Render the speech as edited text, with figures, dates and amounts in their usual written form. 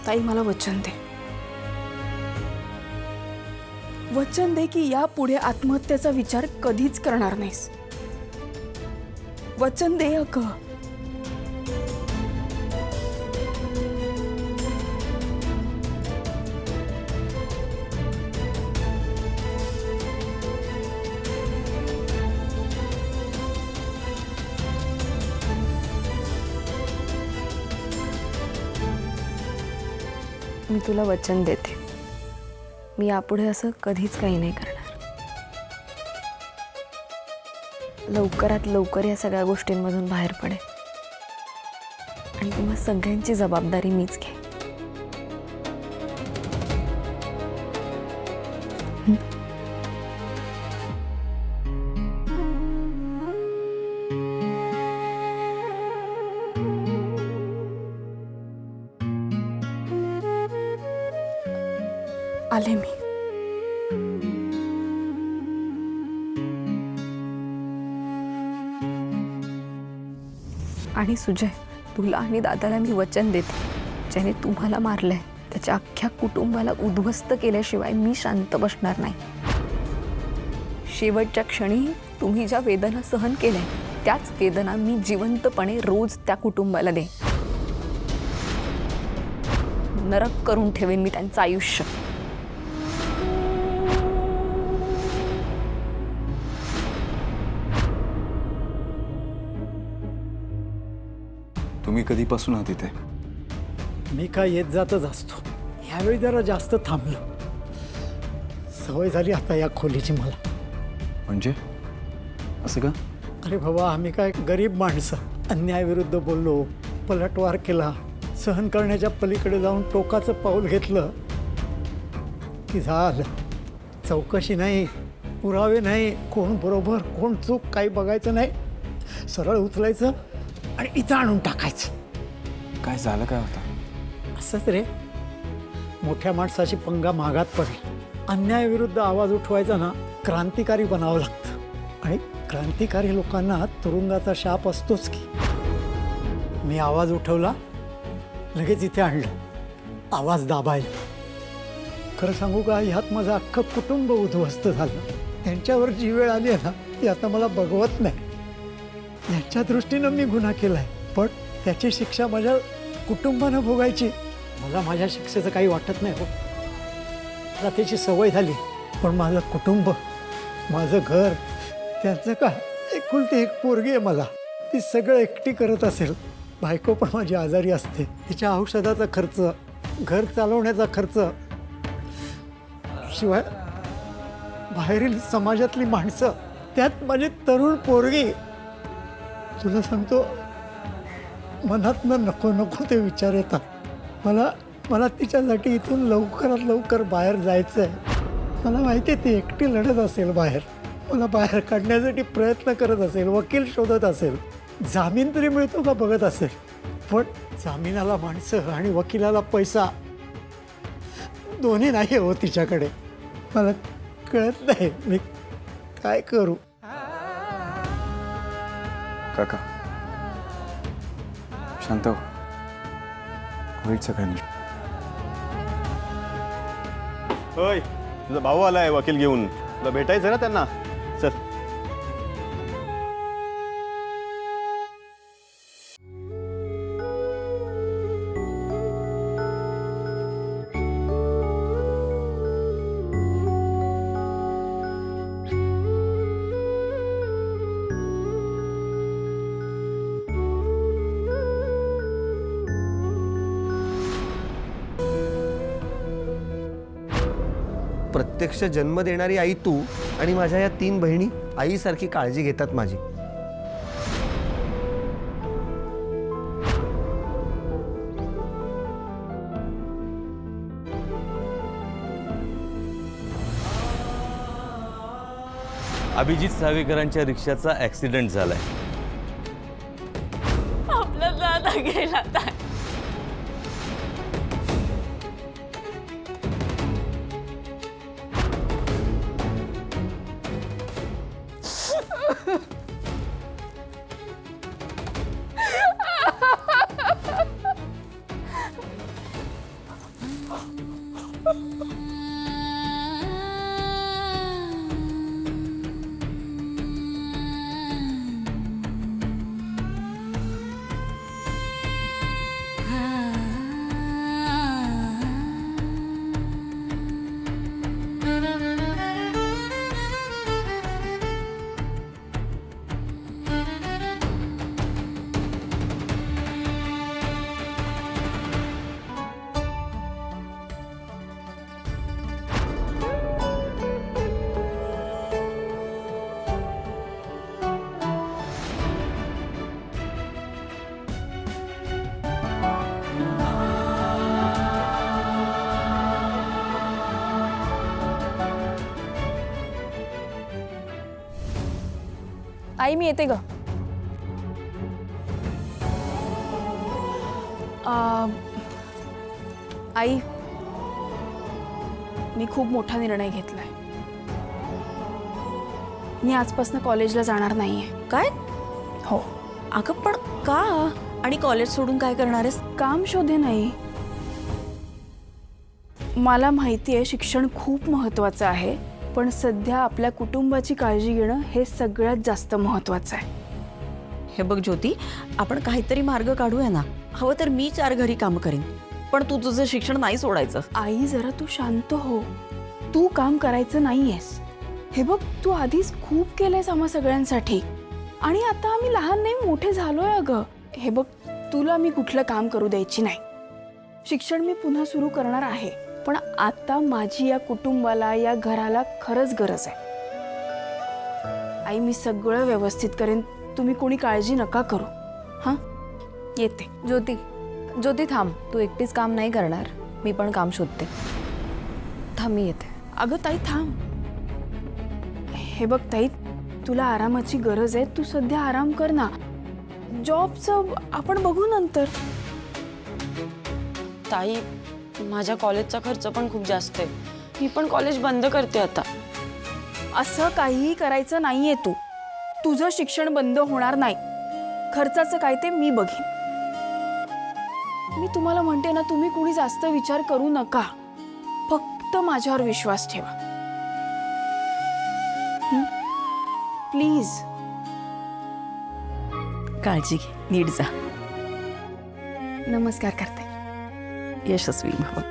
ताई मला वचन दे, वचन दे की यापुढे आत्महत्येचा विचार कधीच करणार नाहीस. वचन दे अगं. मी तुला वचन देते, मी यापुढे असं कधीच काही नाही करणार. लवकरात लवकर या सगळ्या गोष्टींमधून बाहेर पडे आणि तुम्हा सगळ्यांची जबाबदारी मीच घे. आले मी. आणि सुजय, तुला आणि दादाला मी वचन देते, ज्याने तुम्हाला मारलंय त्याच्या अख्ख्या कुटुंबाला उद्ध्वस्त केल्याशिवाय मी शांत बसणार नाही. शेवटच्या क्षणी तुम्ही ज्या वेदना सहन केल्या त्याच वेदना मी जिवंतपणे रोज त्या कुटुंबाला दे. नरक करून ठेवेन मी त्यांचं आयुष्य. तुम्ही कधीपासून आहात इथे? मी काय येत जातच असतो. यावेळी जरा जास्त थांबलो. सवय झाली आता या खोलीची मला. म्हणजे असं का? अरे बाबा, आम्ही काय गरीब माणसं. अन्यायाविरुद्ध बोललो, पलटवार केला, सहन करण्याच्या पलीकडे जाऊन टोकाचं पाऊल घेतलं की झालं. चौकशी नाही, पुरावे नाही, कोण बरोबर कोण चूक काही बघायचं नाही. सरळ उचलायचं आणि इथं आणून टाकायचं. काय झालं काय होतं? असंच रे, मोठ्या माणसाची पंगा महागात पडेल. अन्यायाविरुद्ध आवाज उठवायचा ना, क्रांतिकारी बनावं लागतं. आणि क्रांतिकारी लोकांना तुरुंगाचा शाप असतोच की. मी आवाज उठवला, लगेच इथे आणलं आवाज दाबायला. खरं सांगू का, ह्यात माझं अख्खं कुटुंब उद्ध्वस्त झालं. त्यांच्यावर जी वेळ आली आहे ना, ती आता मला बघवत नाही. यांच्या दृष्टीनं मी गुन्हा केलाय, पण त्याची शिक्षा माझ्या कुटुंबानं भोगायची. मला माझ्या शिक्षेचं काही वाटत नाही हो. मला त्याची सवय झाली. पण माझं कुटुंब, माझं घर, त्याचं काय, एकुलती एक पोरगी आहे मला. ती सगळं एकटी करत असेल. बायको पण माझी आजारी असते. तिच्या औषधाचा खर्च, घर चालवण्याचा खर्च, शिवाय बाहेरील समाजातली माणसं, त्यात माझी तरुण पोरगी. तुला सांगतो, मनातनं नको नको ते विचार येतात. मला तिच्यासाठी इथून लवकरात लवकर बाहेर जायचं आहे. मला माहिती आहे ती एकटी लढत असेल बाहेर. मला बाहेर काढण्यासाठी प्रयत्न करत असेल, वकील शोधत असेल, जामीन तरी मिळतो का बघत असेल. पण जामिनाला माणसं आणि वकिलाला पैसा दोन्ही नाही हो तिच्याकडे. मला कळत नाही मी काय करू. काका शांत हो, होईल सगळ्यांनी. होय, तुझा भाऊ आलाय वकील घेऊन. तुला भेटायचं ना त्यांना. चल. प्रत्यक्ष जन्म देणारी आई तू आणि माझ्या या 3 बहिणी आईसारखी काळजी घेतात माझी. अभिजित सावेकरांच्या रिक्षाचा ॲक्सिडेंट झालाय. आपला दादा गेला. आई मी येते ग. आई मी खूप मोठा निर्णय घेतलाय. मी आजपासून कॉलेजला जाणार नाहीये. काय? हो. अगं पण का? आणि कॉलेज सोडून काय करणार आहेस? काम शोधे नाही. मला माहिती आहे शिक्षण खूप महत्त्वाचं आहे, पण सध्या आपल्या कुटुंबाची काळजी घेणं हे सगळ्यात जास्त महत्त्वाचं आहे. हे बघ ज्योती, आपण काहीतरी मार्ग काढूया ना. हवं तर मी 4 घरी काम करीन, पण तू तुझं शिक्षण नाही सोडायचं. आई जरा तू शांत हो. तू काम करायचं नाहीयेस. हे बघ तू आधीच खूप केलंयस आम्हा सगळ्यांसाठी, आणि आता आम्ही लहान नाही मोठे झालोय अगं. हे बघ तुला मी कुठलं काम करू द्यायची नाही. शिक्षण मी पुन्हा सुरू करणार आहे, पण आता माझी या कुटुंबाला या घराला खरंच गरज आहे. आई मी सगळं व्यवस्थित करेन, तुम्ही कोणी काळजी नका करू. हां येते. ज्योती ज्योती थांब, तू एकटीच काम नाही करणार, मी पण काम शोधते. थांब मी येते. अगं ताई थांब. हे बघ ताई, तुला आरामाची गरज आहे, तू सध्या आराम कर ना. जॉबचं आपण बघू नंतर. ताई माझ्या कॉलेजचा खर्च पण खूप जास्त आहे. मी पण कॉलेज बंद करते आता. असं काहीही करायचं नाहीये. तुझं शिक्षण बंद होणार नाही. खर्चाचं काय ते मी बघीन. मी तुम्हाला म्हणते ना, तुम्ही कुणी जास्त विचार करू नका. फक्त माझ्यावर विश्वास ठेवा प्लीज. काळजी घे, नीट जा. नमस्कार करते. यशस्वी भाव.